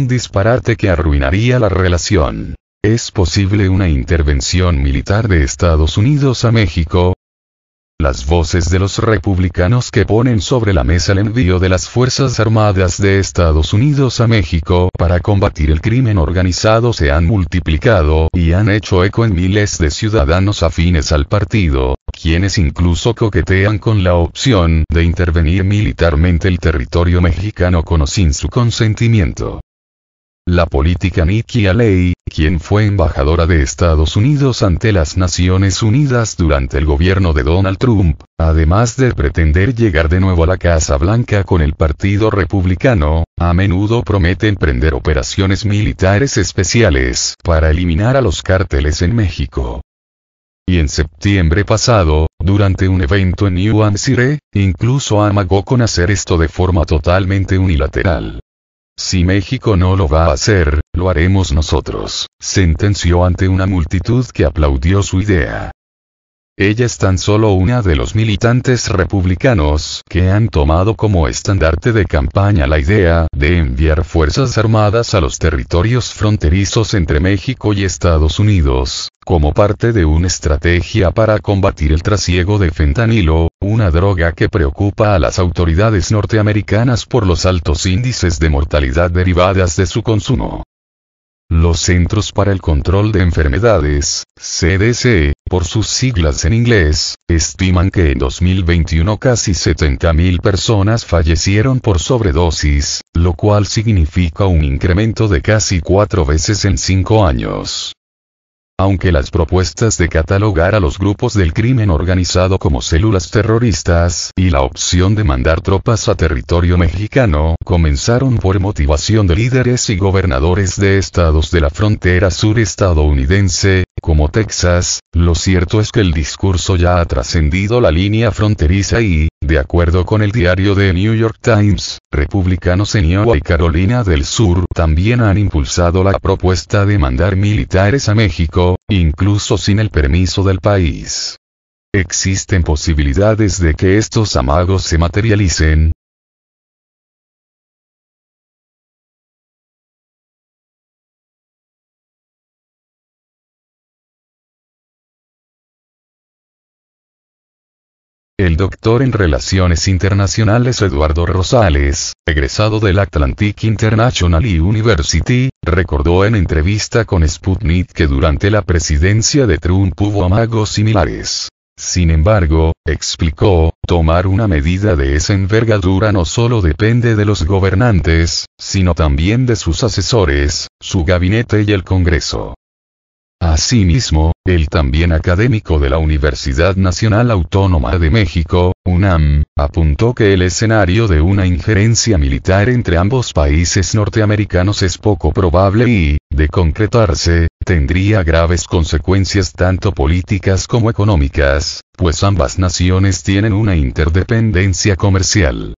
un disparate que arruinaría la relación. ¿Es posible una intervención militar de Estados Unidos a México? Las voces de los republicanos que ponen sobre la mesa el envío de las Fuerzas Armadas de Estados Unidos a México para combatir el crimen organizado se han multiplicado y han hecho eco en miles de ciudadanos afines al partido, quienes incluso coquetean con la opción de intervenir militarmente el territorio mexicano con o sin su consentimiento. La política Nikki Haley, quien fue embajadora de Estados Unidos ante las Naciones Unidas durante el gobierno de Donald Trump, además de pretender llegar de nuevo a la Casa Blanca con el Partido Republicano, a menudo promete emprender operaciones militares especiales para eliminar a los cárteles en México. Y en septiembre pasado, durante un evento en New Hampshire, incluso amagó con hacer esto de forma totalmente unilateral. Si México no lo va a hacer, lo haremos nosotros, sentenció ante una multitud que aplaudió su idea. Ella es tan solo una de los militantes republicanos que han tomado como estandarte de campaña la idea de enviar fuerzas armadas a los territorios fronterizos entre México y Estados Unidos, como parte de una estrategia para combatir el trasiego de fentanilo, una droga que preocupa a las autoridades norteamericanas por los altos índices de mortalidad derivadas de su consumo. Los Centros para el Control de Enfermedades, CDC, por sus siglas en inglés, estiman que en 2021 casi 70.000 personas fallecieron por sobredosis, lo cual significa un incremento de casi 4 veces en 5 años. Aunque las propuestas de catalogar a los grupos del crimen organizado como células terroristas y la opción de mandar tropas a territorio mexicano comenzaron por motivación de líderes y gobernadores de estados de la frontera sur estadounidense, como Texas, lo cierto es que el discurso ya ha trascendido la línea fronteriza y, de acuerdo con el diario The New York Times, republicanos en Iowa y Carolina del Sur también han impulsado la propuesta de mandar militares a México, incluso sin el permiso del país. ¿Existen posibilidades de que estos amagos se materialicen? El doctor en Relaciones Internacionales Eduardo Rosales, egresado del Atlantic International University, recordó en entrevista con Sputnik que durante la presidencia de Trump hubo amagos similares. Sin embargo, explicó, tomar una medida de esa envergadura no solo depende de los gobernantes, sino también de sus asesores, su gabinete y el Congreso. Asimismo, el también académico de la Universidad Nacional Autónoma de México, UNAM, apuntó que el escenario de una injerencia militar entre ambos países norteamericanos es poco probable y, de concretarse, tendría graves consecuencias tanto políticas como económicas, pues ambas naciones tienen una interdependencia comercial.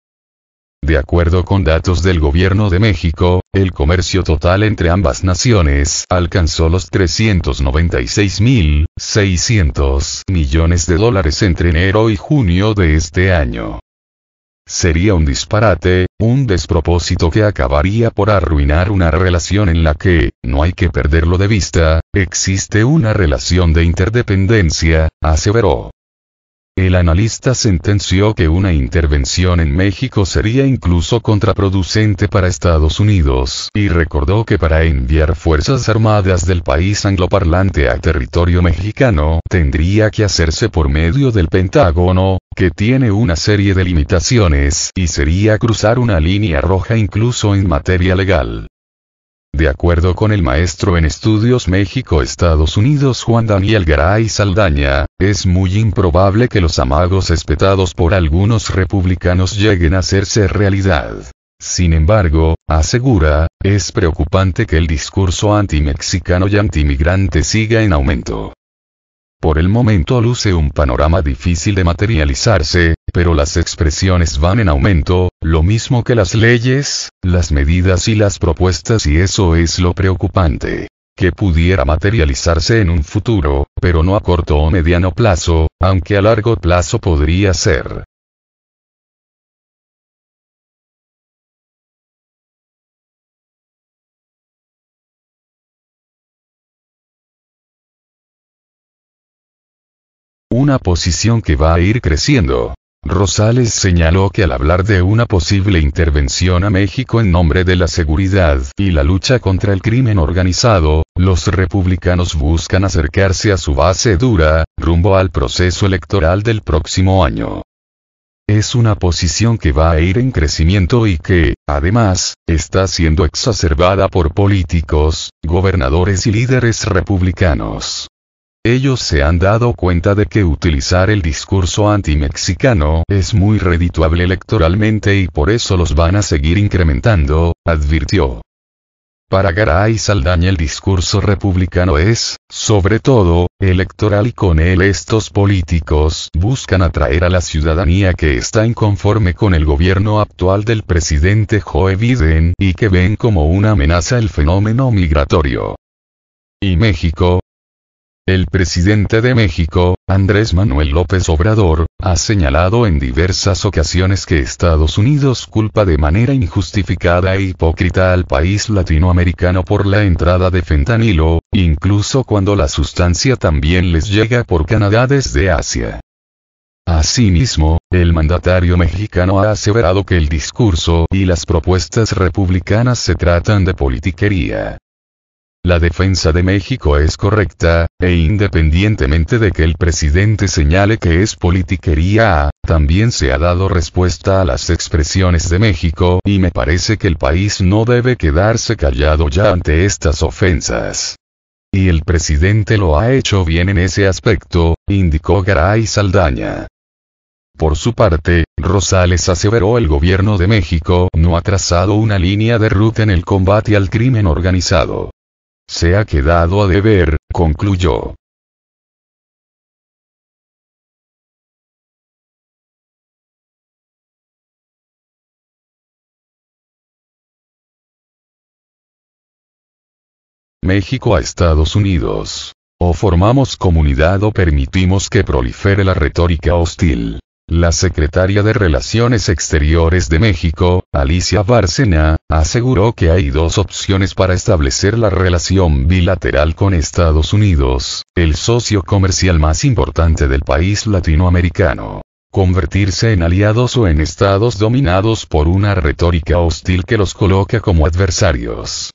De acuerdo con datos del gobierno de México, el comercio total entre ambas naciones alcanzó los $396.600 millones entre enero y junio de este año. Sería un disparate, un despropósito que acabaría por arruinar una relación en la que, no hay que perderlo de vista, existe una relación de interdependencia, aseveró. El analista sentenció que una intervención en México sería incluso contraproducente para Estados Unidos, y recordó que para enviar fuerzas armadas del país angloparlante a territorio mexicano tendría que hacerse por medio del Pentágono, que tiene una serie de limitaciones y sería cruzar una línea roja incluso en materia legal. De acuerdo con el maestro en Estudios México-Estados Unidos Juan Daniel Garay Saldaña, es muy improbable que los amagos espetados por algunos republicanos lleguen a hacerse realidad. Sin embargo, asegura, es preocupante que el discurso antimexicano y antimigrante siga en aumento. Por el momento luce un panorama difícil de materializarse, pero las expresiones van en aumento, lo mismo que las leyes, las medidas y las propuestas, y eso es lo preocupante. Que pudiera materializarse en un futuro, pero no a corto o mediano plazo, aunque a largo plazo podría ser. Una posición que va a ir creciendo. Rosales señaló que al hablar de una posible intervención a México en nombre de la seguridad y la lucha contra el crimen organizado, los republicanos buscan acercarse a su base dura, rumbo al proceso electoral del próximo año. Es una posición que va a ir en crecimiento y que, además, está siendo exacerbada por políticos, gobernadores y líderes republicanos. Ellos se han dado cuenta de que utilizar el discurso antimexicano es muy redituable electoralmente y por eso los van a seguir incrementando, advirtió. Para Garay Saldaña el discurso republicano es, sobre todo, electoral y con él estos políticos buscan atraer a la ciudadanía que está inconforme con el gobierno actual del presidente Joe Biden y que ven como una amenaza el fenómeno migratorio. ¿Y México? El presidente de México, Andrés Manuel López Obrador, ha señalado en diversas ocasiones que Estados Unidos culpa de manera injustificada e hipócrita al país latinoamericano por la entrada de fentanilo, incluso cuando la sustancia también les llega por Canadá desde Asia. Asimismo, el mandatario mexicano ha aseverado que el discurso y las propuestas republicanas se tratan de politiquería. La defensa de México es correcta, e independientemente de que el presidente señale que es politiquería, también se ha dado respuesta a las expresiones de México y me parece que el país no debe quedarse callado ya ante estas ofensas. Y el presidente lo ha hecho bien en ese aspecto, indicó Garay Saldaña. Por su parte, Rosales aseveró el gobierno de México no ha trazado una línea de ruta en el combate al crimen organizado. Se ha quedado a deber, concluyó. México a Estados Unidos. O formamos comunidad o permitimos que prolifere la retórica hostil. La secretaria de Relaciones Exteriores de México, Alicia Bárcena, aseguró que hay dos opciones para establecer la relación bilateral con Estados Unidos, el socio comercial más importante del país latinoamericano. Convertirse en aliados o en estados dominados por una retórica hostil que los coloca como adversarios.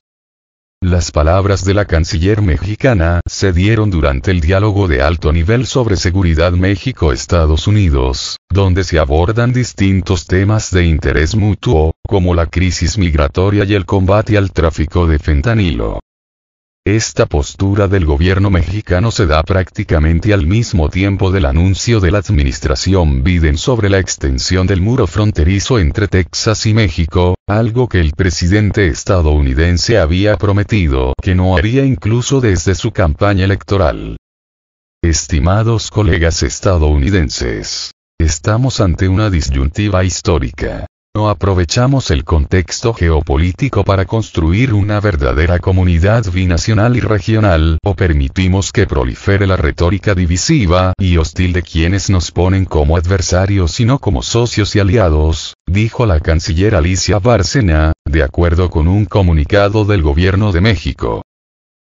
Las palabras de la canciller mexicana se dieron durante el diálogo de alto nivel sobre seguridad México-Estados Unidos, donde se abordan distintos temas de interés mutuo, como la crisis migratoria y el combate al tráfico de fentanilo. Esta postura del gobierno mexicano se da prácticamente al mismo tiempo del anuncio de la administración Biden sobre la extensión del muro fronterizo entre Texas y México, algo que el presidente estadounidense había prometido que no haría incluso desde su campaña electoral. Estimados colegas estadounidenses, estamos ante una disyuntiva histórica. No aprovechamos el contexto geopolítico para construir una verdadera comunidad binacional y regional, o permitimos que prolifere la retórica divisiva y hostil de quienes nos ponen como adversarios y no como socios y aliados, dijo la canciller Alicia Bárcena, de acuerdo con un comunicado del gobierno de México.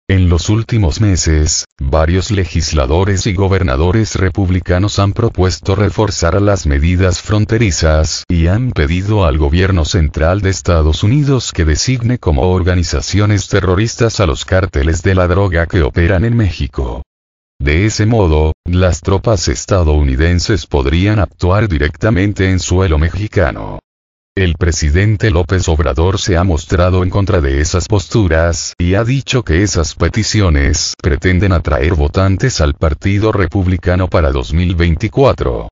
En los últimos meses, varios legisladores y gobernadores republicanos han propuesto reforzar las medidas fronterizas y han pedido al gobierno central de Estados Unidos que designe como organizaciones terroristas a los cárteles de la droga que operan en México. De ese modo, las tropas estadounidenses podrían actuar directamente en suelo mexicano. El presidente López Obrador se ha mostrado en contra de esas posturas y ha dicho que esas peticiones pretenden atraer votantes al Partido Republicano para 2024.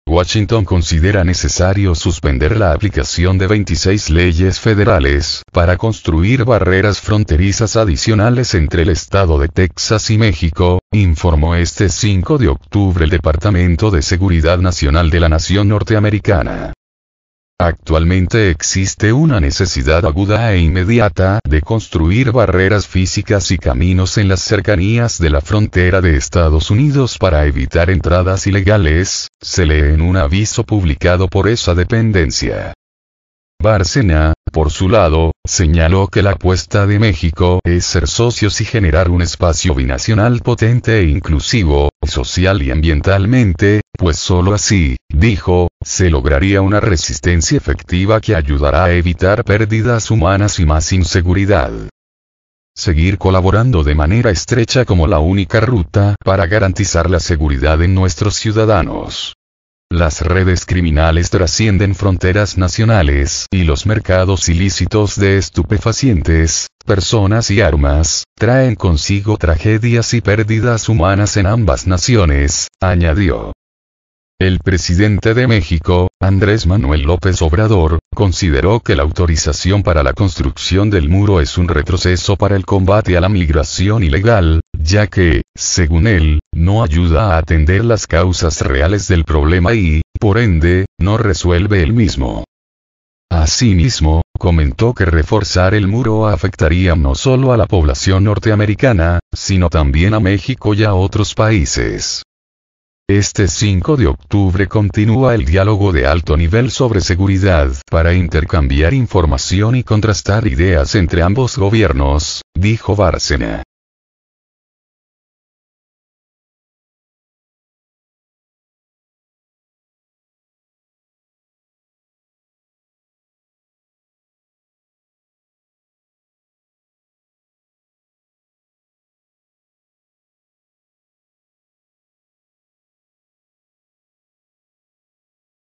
Washington considera necesario suspender la aplicación de 26 leyes federales para construir barreras fronterizas adicionales entre el estado de Texas y México, informó este 5 de octubre el Departamento de Seguridad Nacional de la nación norteamericana. Actualmente existe una necesidad aguda e inmediata de construir barreras físicas y caminos en las cercanías de la frontera de Estados Unidos para evitar entradas ilegales, se lee en un aviso publicado por esa dependencia. Bárcena, por su lado, señaló que la apuesta de México es ser socios y generar un espacio binacional potente e inclusivo, social y ambientalmente, pues solo así, dijo, se lograría una resistencia efectiva que ayudará a evitar pérdidas humanas y más inseguridad. Seguir colaborando de manera estrecha como la única ruta para garantizar la seguridad en nuestros ciudadanos. Las redes criminales trascienden fronteras nacionales y los mercados ilícitos de estupefacientes, personas y armas, traen consigo tragedias y pérdidas humanas en ambas naciones, añadió. El presidente de México, Andrés Manuel López Obrador, consideró que la autorización para la construcción del muro es un retroceso para el combate a la migración ilegal, ya que, según él, no ayuda a atender las causas reales del problema y, por ende, no resuelve el mismo. Asimismo, comentó que reforzar el muro afectaría no solo a la población norteamericana, sino también a México y a otros países. Este 5 de octubre continúa el diálogo de alto nivel sobre seguridad para intercambiar información y contrastar ideas entre ambos gobiernos, dijo Bárcena.